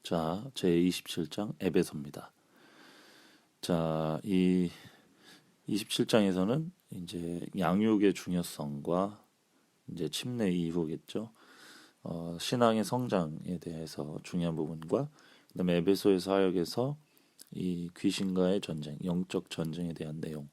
자, 제27장 에베소입니다. 자, 이 27장에서는 이제 양육의 중요성과 이제 침례 이후겠죠. 신앙의 성장에 대해서 중요한 부분과 그다음에 에베소의 사역에서 이 귀신과의 전쟁, 영적 전쟁에 대한 내용,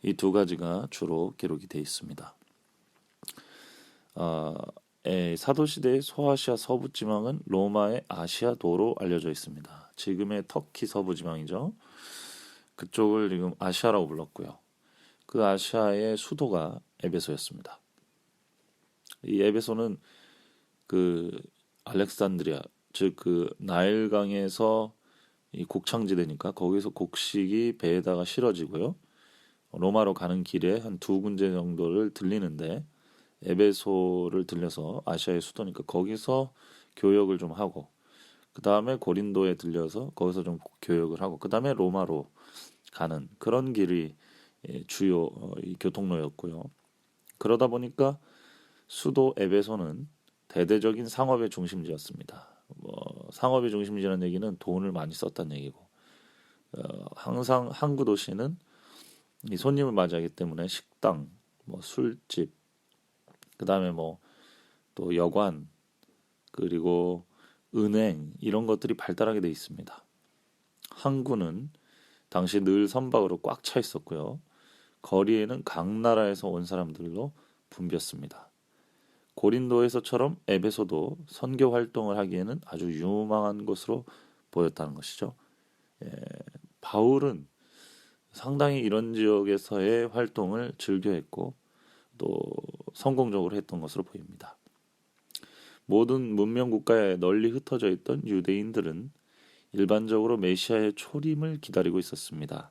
이 두 가지가 주로 기록이 되어 있습니다. 사도시대의 소아시아 서부지방은 로마의 아시아도로 알려져 있습니다. 지금의 터키 서부지방이죠. 그쪽을 지금 아시아라고 불렀고요. 그 아시아의 수도가 에베소였습니다. 이 에베소는 그 알렉산드리아, 즉 그 나일강에서 이 곡창지대니까 거기서 곡식이 배에다가 실어지고요. 로마로 가는 길에 한 두 군데 정도를 들리는데 에베소를 들려서 아시아의 수도니까 거기서 교역을 좀 하고 그 다음에 고린도에 들려서 거기서 좀 교역을 하고 그 다음에 로마로 가는 그런 길이 주요 이 교통로였고요. 그러다 보니까 수도 에베소는 대대적인 상업의 중심지였습니다. 상업의 중심지라는 얘기는 돈을 많이 썼다는 얘기고 항상 항구 도시는 이 손님을 맞이하기 때문에 식당, 술집, 그 다음에 또 여관, 그리고 은행 이런 것들이 발달하게 돼 있습니다. 항구는 당시 늘 선박으로 꽉 차 있었고요. 거리에는 각 나라에서 온 사람들로 붐볐습니다. 고린도에서처럼 에베소도 선교 활동을 하기에는 아주 유망한 곳으로 보였다는 것이죠. 바울은 상당히 이런 지역에서의 활동을 즐겨했고 또 성공적으로 했던 것으로 보입니다. 모든 문명 국가에 널리 흩어져 있던 유대인들은 일반적으로 메시아의 초림을 기다리고 있었습니다.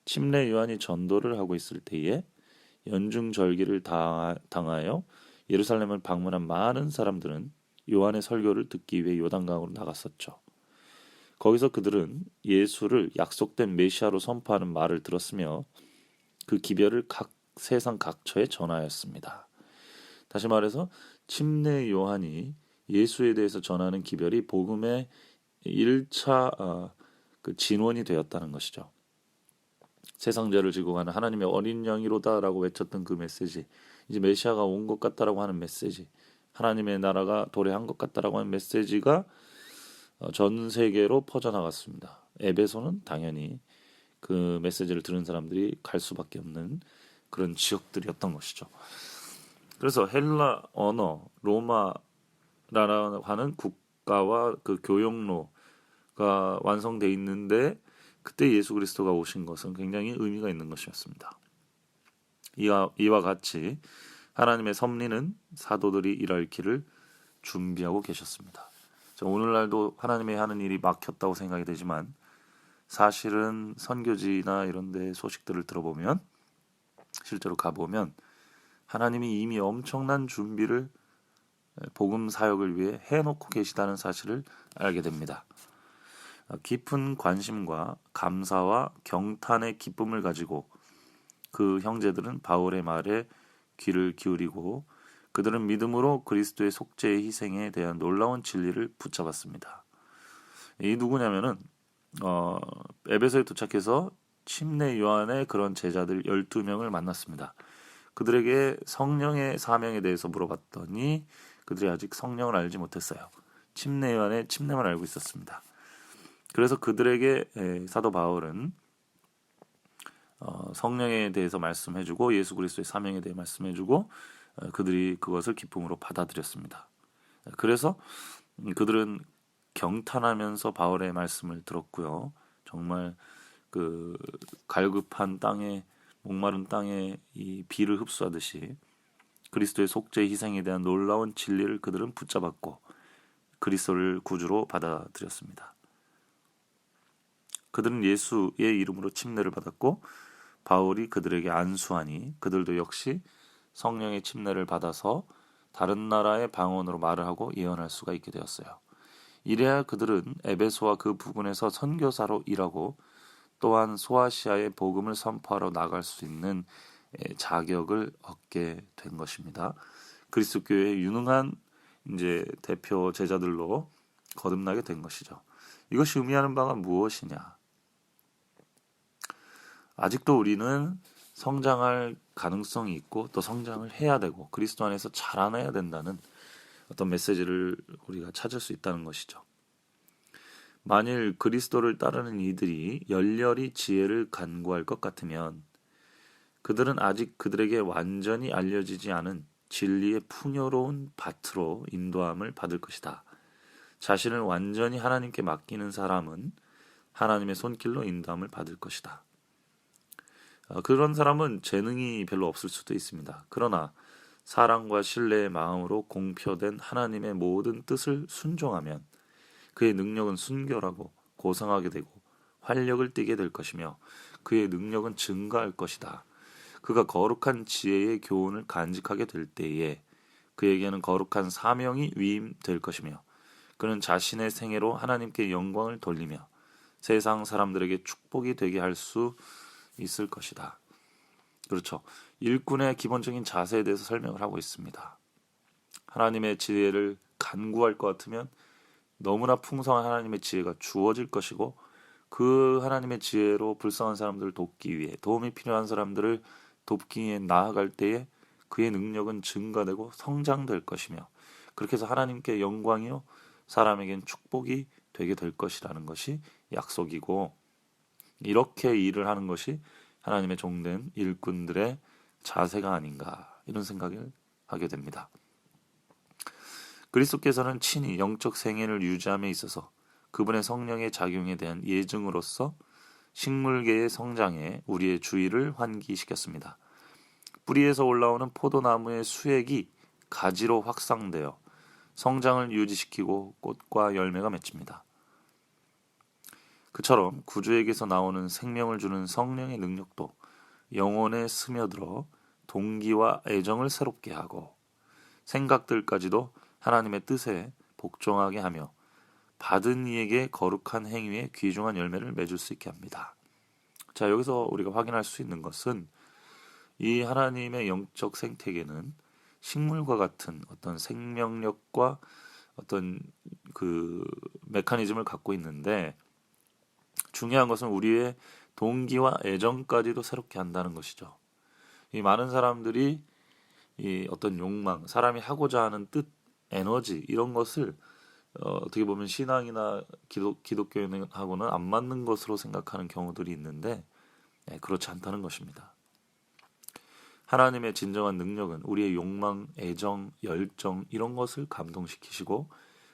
침례 요한이 전도를 하고 있을 때에 연중절기를 당하여 예루살렘을 방문한 많은 사람들은 요한의 설교를 듣기 위해 요단강으로 나갔었죠. 거기서 그들은 예수를 약속된 메시아로 선포하는 말을 들었으며 그 기별을 세상 각처에 전하였습니다. 다시 말해서 침례 요한이 예수에 대해서 전하는 기별이 복음의 1차 그 진원이 되었다는 것이죠. 세상 죄를 지고 가는 하나님의 어린 양이로다라고 외쳤던 그 메시지, 이제 메시아가 온 것 같다라고 하는 메시지, 하나님의 나라가 도래한 것 같다라고 하는 메시지가 전 세계로 퍼져나갔습니다. 에베소는 당연히 그 메시지를 들은 사람들이 갈 수밖에 없는 그런 지역들이었던 것이죠. 그래서 헬라 언어, 로마라고 하는 국가와 그 교역로가 완성돼 있는데 그때 예수 그리스도가 오신 것은 굉장히 의미가 있는 것이었습니다. 이와 같이 하나님의 섭리는 사도들이 일할 길을 준비하고 계셨습니다. 오늘날도 하나님의 하는 일이 막혔다고 생각이 되지만 사실은 선교지나 이런 데 소식들을 들어보면 실제로 가보면 하나님이 이미 엄청난 준비를 복음 사역을 위해 해놓고 계시다는 사실을 알게 됩니다. 깊은 관심과 감사와 경탄의 기쁨을 가지고 그 형제들은 바울의 말에 귀를 기울이고 그들은 믿음으로 그리스도의 속죄의 희생에 대한 놀라운 진리를 붙잡았습니다. 이 누구냐면은 에베소에 도착해서 침례 요한의 그런 제자들 12명을 만났습니다. 그들에게 성령의 사명에 대해서 물어봤더니 그들이 아직 성령을 알지 못했어요. 침례 요한의 침례만 알고 있었습니다. 그래서 그들에게 사도 바울은 성령에 대해서 말씀해주고 예수 그리스도의 사명에 대해 말씀해주고 그들이 그것을 기쁨으로 받아들였습니다. 그래서 그들은 경탄하면서 바울의 말씀을 들었고요. 정말 그 갈급한 땅에 목마른 땅에 이 비를 흡수하듯이 그리스도의 속죄 희생에 대한 놀라운 진리를 그들은 붙잡았고 그리스도를 구주로 받아들였습니다. 그들은 예수의 이름으로 침례를 받았고 바울이 그들에게 안수하니 그들도 역시 성령의 침례를 받아서 다른 나라의 방언으로 말을 하고 예언할 수가 있게 되었어요. 이래야 그들은 에베소와 그 부근에서 선교사로 일하고 또한 소아시아의 복음을 선포하러 나갈 수 있는 자격을 얻게 된 것입니다. 그리스도 교회의 유능한 이제 대표 제자들로 거듭나게 된 것이죠. 이것이 의미하는 바가 무엇이냐? 아직도 우리는 성장할 가능성이 있고 또 성장을 해야 되고 그리스도 안에서 자라나야 된다는 어떤 메시지를 우리가 찾을 수 있다는 것이죠. 만일 그리스도를 따르는 이들이 열렬히 지혜를 간구할 것 같으면 그들은 아직 그들에게 완전히 알려지지 않은 진리의 풍요로운 밭으로 인도함을 받을 것이다. 자신을 완전히 하나님께 맡기는 사람은 하나님의 손길로 인도함을 받을 것이다. 그런 사람은 재능이 별로 없을 수도 있습니다. 그러나 사랑과 신뢰의 마음으로 공표된 하나님의 모든 뜻을 순종하면 그의 능력은 순결하고 고상하게 되고 활력을 띠게 될 것이며 그의 능력은 증가할 것이다. 그가 거룩한 지혜의 교훈을 간직하게 될 때에 그에게는 거룩한 사명이 위임될 것이며 그는 자신의 생애로 하나님께 영광을 돌리며 세상 사람들에게 축복이 되게 할 수 있을 것이다. 그렇죠. 일꾼의 기본적인 자세에 대해서 설명을 하고 있습니다. 하나님의 지혜를 간구할 것 같으면 너무나 풍성한 하나님의 지혜가 주어질 것이고 그 하나님의 지혜로 불쌍한 사람들을 돕기 위해 도움이 필요한 사람들을 돕기 위해 나아갈 때에 그의 능력은 증가되고 성장될 것이며 그렇게 해서 하나님께 영광이요 사람에겐 축복이 되게 될 것이라는 것이 약속이고 이렇게 일을 하는 것이 하나님의 종된 일꾼들의 자세가 아닌가 이런 생각을 하게 됩니다. 그리스도께서는 친히 영적 생애를 유지함에 있어서 그분의 성령의 작용에 대한 예증으로서 식물계의 성장에 우리의 주의를 환기시켰습니다. 뿌리에서 올라오는 포도나무의 수액이 가지로 확산되어 성장을 유지시키고 꽃과 열매가 맺힙니다. 그처럼 구주에게서 나오는 생명을 주는 성령의 능력도 영혼에 스며들어 동기와 애정을 새롭게 하고 생각들까지도 하나님의 뜻에 복종하게 하며 받은 이에게 거룩한 행위에 귀중한 열매를 맺을 수 있게 합니다. 자, 여기서 우리가 확인할 수 있는 것은 이 하나님의 영적 생태계는 식물과 같은 어떤 생명력과 어떤 그 메커니즘을 갖고 있는데 중요한 것은 우리의 동기와 애정까지도 새롭게 한다는 것이죠. 이 많은 사람들이 이 어떤 욕망, 사람이 하고자 하는 뜻, 에너지 이런 것을 어떻게 보면 신앙이나 기독교하고는 안 맞는 것으로 생각하는 경우들이 있는데 그렇지 않다는 것입니다. 하나님의 진정한 능력은 우리의 욕망, 애정, 열정 이런 것을 감동시키시고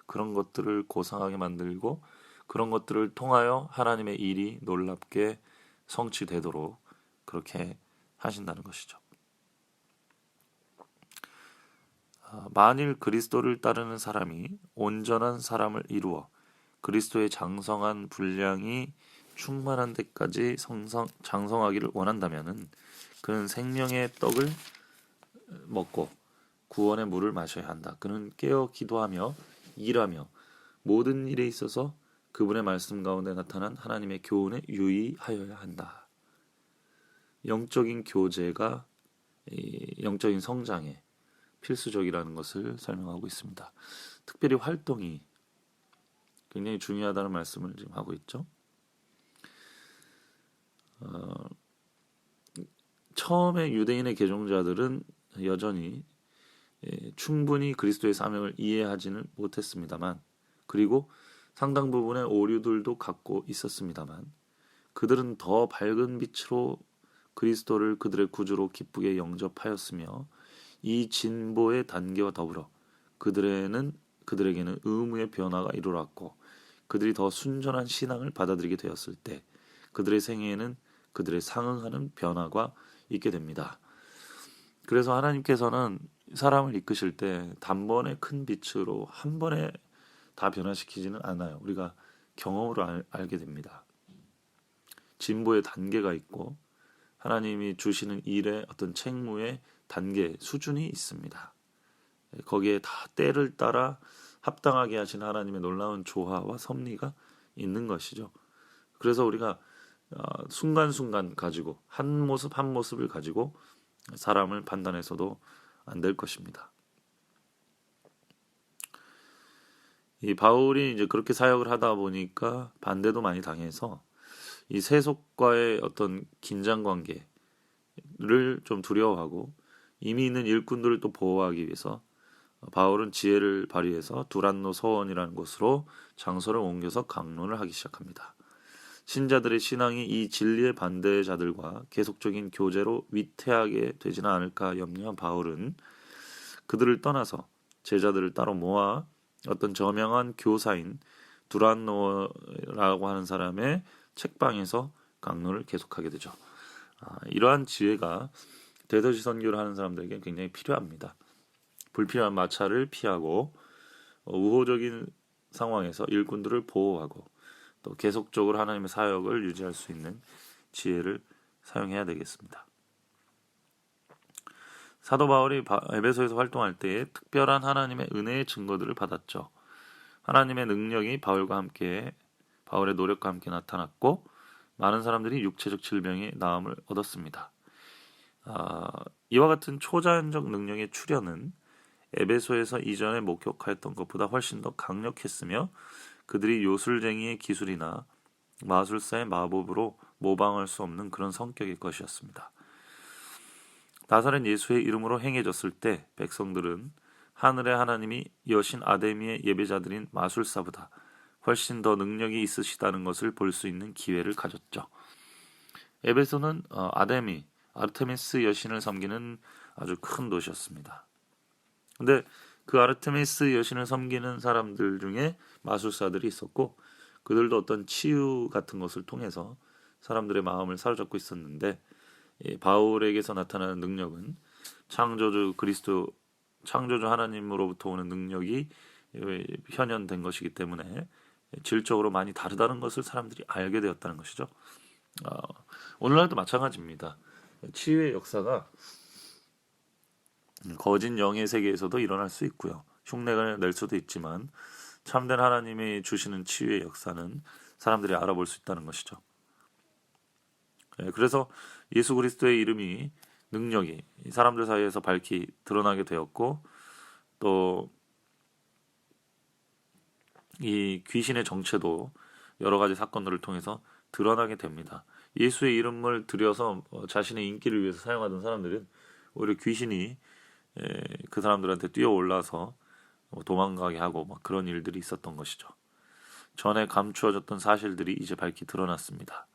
그런 것들을 고상하게 만들고 그런 것들을 통하여 하나님의 일이 놀랍게 성취되도록 그렇게 하신다는 것이죠. 만일 그리스도를 따르는 사람이 온전한 사람을 이루어 그리스도의 장성한 분량이 충만한 데까지 장성하기를 원한다면 그는 생명의 떡을 먹고 구원의 물을 마셔야 한다. 그는 깨어 기도하며 일하며 모든 일에 있어서 그분의 말씀 가운데 나타난 하나님의 교훈에 유의하여야 한다. 영적인 교제가 영적인 성장에 필수적이라는 것을 설명하고 있습니다. 특별히 활동이 굉장히 중요하다는 말씀을 지금 하고 있죠. 처음에 유대인의 개종자들은 여전히 충분히 그리스도의 사명을 이해하지는 못했습니다만 그리고 상당 부분의 오류들도 갖고 있었습니다만 그들은 더 밝은 빛으로 그리스도를 그들의 구주로 기쁘게 영접하였으며 이 진보의 단계와 더불어 그들에게는 의무의 변화가 이루어졌고 그들이 더 순전한 신앙을 받아들이게 되었을 때 그들의 생애에는 그들의 상응하는 변화가 있게 됩니다. 그래서 하나님께서는 사람을 이끄실 때 단번에 큰 빛으로 한 번에 다 변화시키지는 않아요. 우리가 경험으로 알게 됩니다. 진보의 단계가 있고 하나님이 주시는 일의 어떤 책무의 단계, 수준이 있습니다. 거기에 다 때를 따라 합당하게 하시는 하나님의 놀라운 조화와 섭리가 있는 것이죠. 그래서 우리가 순간순간 가지고 한 모습 한 모습을 가지고 사람을 판단해서도 안 될 것입니다. 이 바울이 이제 그렇게 사역을 하다 보니까 반대도 많이 당해서 이 세속과의 어떤 긴장 관계를 좀 두려워하고 이미 있는 일꾼들을 또 보호하기 위해서 바울은 지혜를 발휘해서 두란노 서원이라는 곳으로 장소를 옮겨서 강론을 하기 시작합니다. 신자들의 신앙이 이 진리의 반대자들과 계속적인 교제로 위태하게 되지는 않을까 염려한 바울은 그들을 떠나서 제자들을 따로 모아 어떤 저명한 교사인 두란노라고 하는 사람의 책방에서 강론을 계속하게 되죠. 이러한 지혜가 대도시 선교를 하는 사람들에게 굉장히 필요합니다. 불필요한 마찰을 피하고 우호적인 상황에서 일꾼들을 보호하고 또 계속적으로 하나님의 사역을 유지할 수 있는 지혜를 사용해야 되겠습니다. 사도 바울이 에베소에서 활동할 때에 특별한 하나님의 은혜의 증거들을 받았죠. 하나님의 능력이 바울의 노력과 함께 나타났고 많은 사람들이 육체적 질병의 나음을 얻었습니다. 이와 같은 초자연적 능력의 출현은 에베소에서 이전에 목격하였던 것보다 훨씬 더 강력했으며 그들이 요술쟁이의 기술이나 마술사의 마법으로 모방할 수 없는 그런 성격의 것이었습니다. 나사렛 예수의 이름으로 행해졌을 때 백성들은 하늘의 하나님이 여신 아데미의 예배자들인 마술사보다 훨씬 더 능력이 있으시다는 것을 볼 수 있는 기회를 가졌죠. 에베소는 아르테미스 여신을 섬기는 아주 큰 도시였습니다. 근데 그 아르테미스 여신을 섬기는 사람들 중에 마술사들이 있었고 그들도 어떤 치유 같은 것을 통해서 사람들의 마음을 사로잡고 있었는데 바울에게서 나타나는 능력은 창조주 하나님으로부터 오는 능력이 현현된 것이기 때문에 질적으로 많이 다르다는 것을 사람들이 알게 되었다는 것이죠. 오늘날도 마찬가지입니다. 치유의 역사가 거짓 영의 세계에서도 일어날 수 있고요. 흉내를 낼 수도 있지만 참된 하나님이 주시는 치유의 역사는 사람들이 알아볼 수 있다는 것이죠. 그래서 예수 그리스도의 이름이 능력이 사람들 사이에서 밝히 드러나게 되었고 또 이 귀신의 정체도 여러 가지 사건들을 통해서 드러나게 됩니다. 예수의 이름을 들여서 자신의 인기를 위해서 사용하던 사람들은 오히려 귀신이 그 사람들한테 뛰어올라서 도망가게 하고 막 그런 일들이 있었던 것이죠. 전에 감추어졌던 사실들이 이제 밝히 드러났습니다.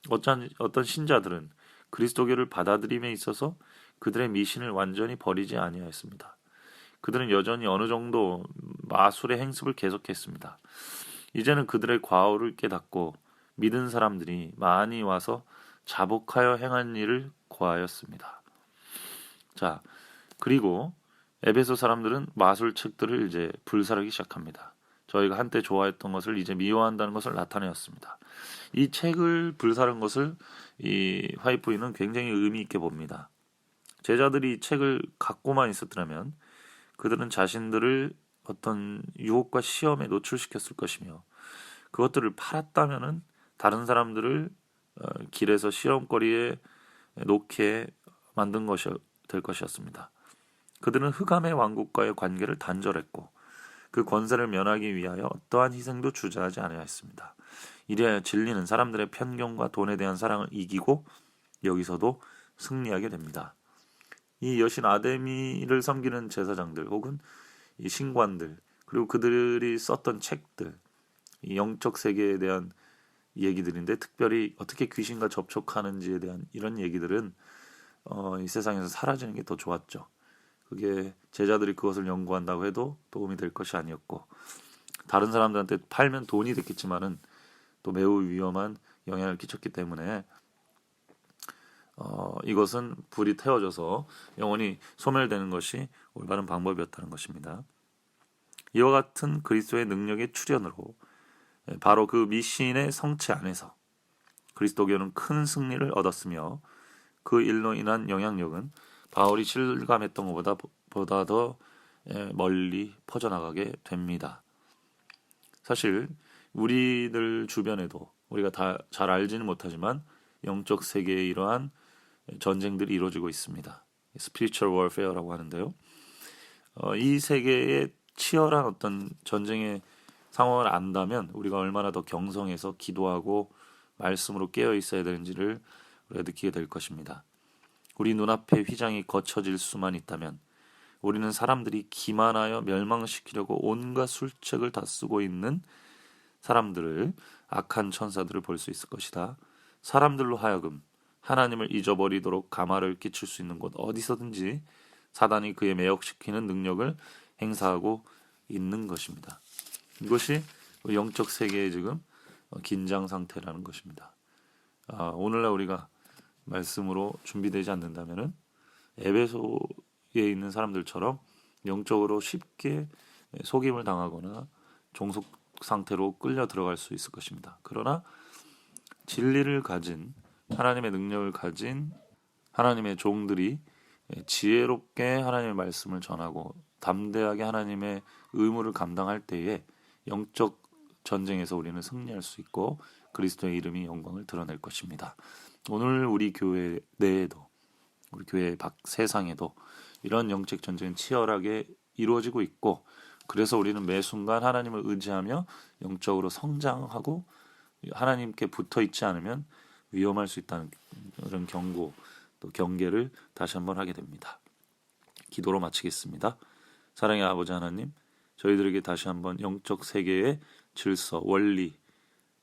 어떤 신자들은 그리스도교를 받아들임에 있어서 그들의 미신을 완전히 버리지 아니하였습니다. 그들은 여전히 어느 정도 마술의 행습을 계속했습니다. 이제는 그들의 과오를 깨닫고 믿은 사람들이 많이 와서 자복하여 행한 일을 고하였습니다. 자, 그리고 에베소 사람들은 마술책들을 이제 불사르기 시작합니다. 저희가 한때 좋아했던 것을 이제 미워한다는 것을 나타내었습니다. 이 책을 불사른 것을 이 화이트부인은 굉장히 의미 있게 봅니다. 제자들이 이 책을 갖고만 있었더라면 그들은 자신들을 어떤 유혹과 시험에 노출시켰을 것이며 그것들을 팔았다면은 다른 사람들을 길에서 실험거리에 놓게 만든 것이 될 것이었습니다. 그들은 흑암의 왕국과의 관계를 단절했고 그 권세를 면하기 위하여 어떠한 희생도 주저하지 아니하였습니다. 이래야 진리는 사람들의 편견과 돈에 대한 사랑을 이기고 여기서도 승리하게 됩니다. 이 여신 아데미를 섬기는 제사장들 혹은 이 신관들 그리고 그들이 썼던 책들 이 영적 세계에 대한 얘기들인데 특별히 어떻게 귀신과 접촉하는지에 대한 이런 얘기들은 이 세상에서 사라지는 게 더 좋았죠. 그게 제자들이 그것을 연구한다고 해도 도움이 될 것이 아니었고 다른 사람들한테 팔면 돈이 됐겠지만은 또 매우 위험한 영향을 끼쳤기 때문에 이것은 불이 태워져서 영원히 소멸되는 것이 올바른 방법이었다는 것입니다. 이와 같은 그리스도의 능력의 출현으로 바로 그 미신의 성체 안에서 그리스도교는 큰 승리를 얻었으며 그 일로 인한 영향력은 바울이 실감했던 것보다 더 멀리 퍼져나가게 됩니다. 사실 우리들 주변에도 우리가 다 잘 알지는 못하지만 영적 세계에 이러한 전쟁들이 이루어지고 있습니다. Spiritual Warfare라고 하는데요. 이 세계에 치열한 어떤 전쟁의 상황을 안다면 우리가 얼마나 더 경성해서 기도하고 말씀으로 깨어 있어야 되는지를 우리가 느끼게 될 것입니다. 우리 눈앞에 휘장이 거쳐질 수만 있다면 우리는 사람들이 기만하여 멸망시키려고 온갖 술책을 다 쓰고 있는 사람들을, 악한 천사들을 볼 수 있을 것이다. 사람들로 하여금 하나님을 잊어버리도록 가마를 끼칠 수 있는 곳 어디서든지 사단이 그에 매혹시키는 능력을 행사하고 있는 것입니다. 이것이 영적 세계의 지금 긴장 상태라는 것입니다. 오늘날 우리가 말씀으로 준비되지 않는다면은 에베소에 있는 사람들처럼 영적으로 쉽게 속임을 당하거나 종속 상태로 끌려 들어갈 수 있을 것입니다. 그러나 진리를 가진, 하나님의 능력을 가진 하나님의 종들이 지혜롭게 하나님의 말씀을 전하고 담대하게 하나님의 의무를 감당할 때에 영적 전쟁에서 우리는 승리할 수 있고 그리스도의 이름이 영광을 드러낼 것입니다. 오늘 우리 교회 내에도, 우리 교회 밖 세상에도 이런 영적 전쟁은 치열하게 이루어지고 있고, 그래서 우리는 매 순간 하나님을 의지하며 영적으로 성장하고 하나님께 붙어 있지 않으면 위험할 수 있다는 그런 경고, 또 경계를 다시 한번 하게 됩니다. 기도로 마치겠습니다. 사랑의 아버지 하나님, 저희들에게 다시 한번 영적 세계의 질서, 원리,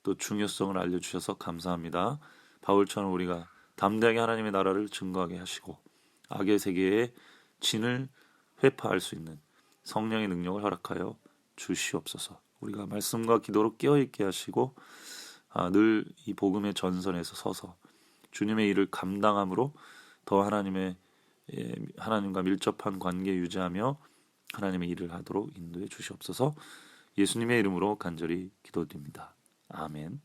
또 중요성을 알려주셔서 감사합니다. 바울처럼 우리가 담대하게 하나님의 나라를 증거하게 하시고 악의 세계의 진을 회파할 수 있는 성령의 능력을 허락하여 주시옵소서. 우리가 말씀과 기도로 깨어있게 하시고 늘 이 복음의 전선에서 서서 주님의 일을 감당함으로 더 하나님과 밀접한 관계 유지하며 하나님의 일을 하도록 인도해 주시옵소서. 예수님의 이름으로 간절히 기도드립니다. 아멘.